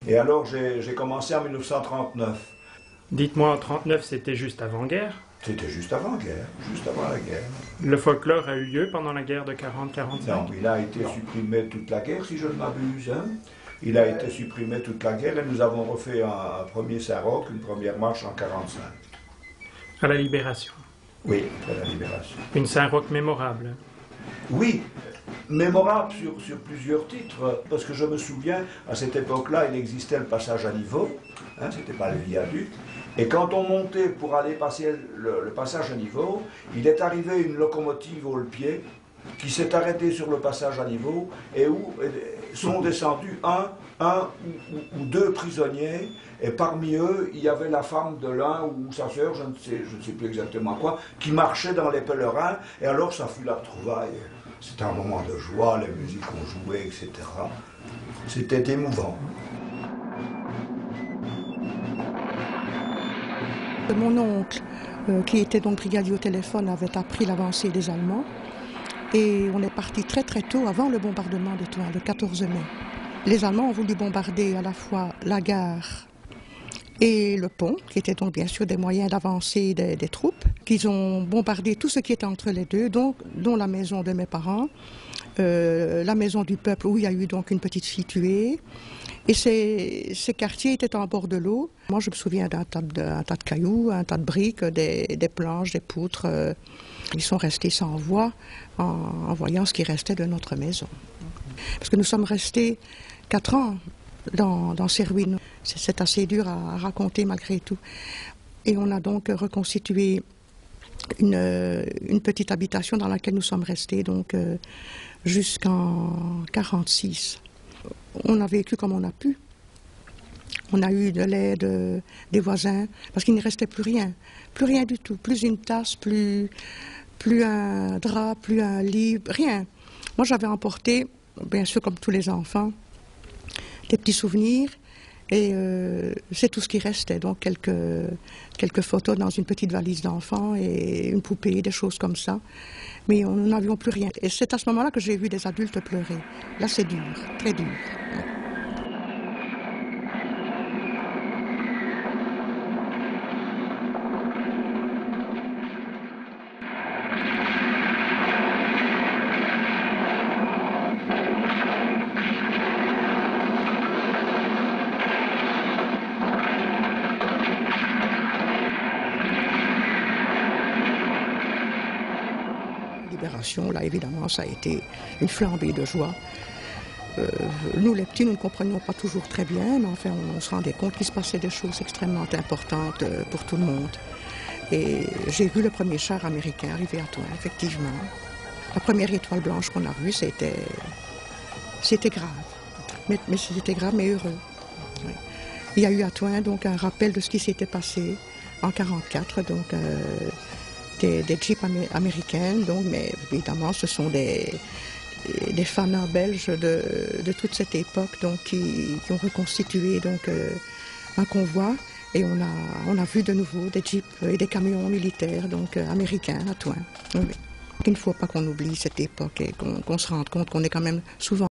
Et alors j'ai commencé en 1939. Dites-moi, en 1939, c'était juste avant-guerre? C'était juste avant-guerre, juste avant la guerre. Le folklore a eu lieu pendant la guerre de 40-45? Non, il a été supprimé toute la guerre, si je ne m'abuse. Hein. Il a été supprimé toute la guerre et nous avons refait un premier Saint-Roch, une première marche en 1945. À la Libération? Oui, à la Libération. Une Saint-Roch mémorable? Oui, mémorable sur plusieurs titres, parce que je me souviens, à cette époque-là, il existait le passage à niveau, hein, c'était pas le viaduc, et quand on montait pour aller passer le passage à niveau, il est arrivé une locomotive au pied qui s'est arrêtée sur le passage à niveau et où sont descendus un ou deux prisonniers, et parmi eux, il y avait la femme de l'un ou sa sœur, je ne sais plus exactement quoi, qui marchait dans les pèlerins, et alors ça fut la trouvaille. C'était un moment de joie, les musiques qu'on jouait, etc. C'était émouvant. Mon oncle, qui était donc brigadier au téléphone, avait appris l'avancée des Allemands. Et on est parti très très tôt, avant le bombardement d'Étoile, le 14 mai. Les Allemands ont voulu bombarder à la fois la gare et le pont, qui étaient donc bien sûr des moyens d'avancer des troupes, qu'ils ont bombardé tout ce qui était entre les deux, dont la maison de mes parents, la maison du peuple où il y a eu donc une petite fille tuée. Et ces quartiers étaient en bord de l'eau. Moi, je me souviens d'un tas de cailloux, un tas de briques, des planches, des poutres. Ils sont restés sans voix en voyant ce qui restait de notre maison. Parce que nous sommes restés 4 ans dans ces ruines. C'est assez dur à raconter malgré tout. Et on a donc reconstitué une petite habitation dans laquelle nous sommes restés donc jusqu'en 1946. On a vécu comme on a pu. On a eu de l'aide des voisins, parce qu'il ne restait plus rien du tout. Plus une tasse, plus un drap, plus un lit, rien. Moi j'avais emporté, bien sûr comme tous les enfants, des petits souvenirs, et c'est tout ce qui restait. Donc quelques photos dans une petite valise d'enfant et une poupée, des choses comme ça. Mais nous n'avions plus rien. Et c'est à ce moment-là que j'ai vu des adultes pleurer. Là, c'est dur, très dur. Là, évidemment, ça a été une flambée de joie. Nous, les petits, nous ne comprenions pas toujours très bien, mais enfin, on se rendait compte qu'il se passait des choses extrêmement importantes pour tout le monde. Et j'ai vu le premier char américain arriver à Toin, effectivement. La première étoile blanche qu'on a vue, c'était grave. Mais c'était grave, mais heureux. Oui. Il y a eu à Toin, donc, un rappel de ce qui s'était passé en 1944, donc... des jeeps américains, donc, mais évidemment ce sont des fanats belges de toute cette époque donc, qui ont reconstitué donc, un convoi, et on a vu de nouveau des jeeps et des camions militaires donc, américains à Toin. Oui. Il ne faut pas qu'on oublie cette époque et qu'on se rende compte qu'on est quand même souvent